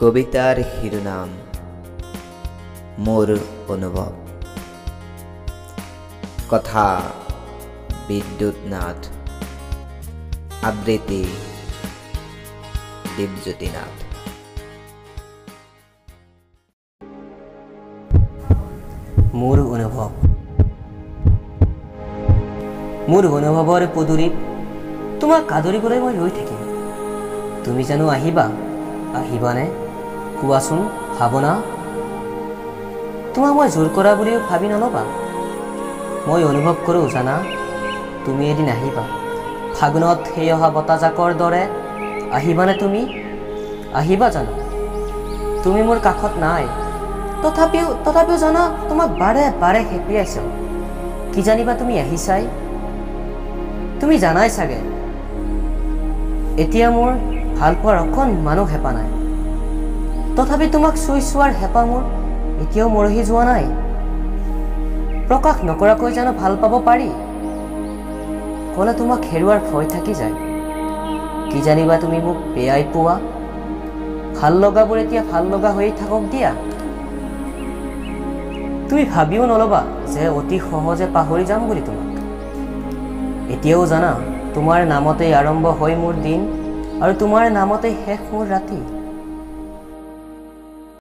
কবিতাৰ শিৰোনাম মোৰ অনুভৱ। কথা বিদ্যুৎ নাথ, আবৃত্তি দীপজ্যোতি নাথ। মোৰ অনুভৱ। মোৰ অনুভৱৰ পদূলিত তোমাক আদৰিবলৈ মই ৰৈ থাকিম। তুমি জানো আহিবানে? কোৱাচোন ভাৱনা। তোমাক মই জোৰ কৰা বুলিও ভাবি নল'বা। মই অনুভৱ কৰোঁ জানা, তুমি এদিন আহিবা। ফাগুনত সেই অহা বতাহজাকৰ দৰে আহিবানে তুমি? আহিবা জানো? তুমি মোৰ কাষত নাই, তথাপিও জানা, তোমাক বাৰে বাৰে খেপিয়াইছোঁ। কি জানিবা তুমি আহিছাই? তুমি জানাই চাগে এতিয়া মোৰ ভাল পোৱাৰ অকণমানো হেঁপাহ নাই। তথাপি তোমাক চোৱাৰ হেঁপাহ মোৰ এতিয়াও মৰহি যোৱা নাই। প্ৰকাশ নকৰাকৈ জানো ভাল পাব পাৰি? ক'লে তোমাক হেৰুৱাৰ ভয় থাকি যায়। কি জানিবা তুমি মোক বেয়াই পোৱা? ভাল লগাবোৰ এতিয়া ভাল লগা হৈয়ে থাকক দিয়া। তুমি ভাবিও নল'বা যে অতি সহজে পাহৰি যাম বুলি তোমাক। এতিয়াও জানা, তোমাৰ নামতেই আৰম্ভ হয় মোৰ দিন আৰু তোমাৰ নামতেই শেষ মোৰ ৰাতি।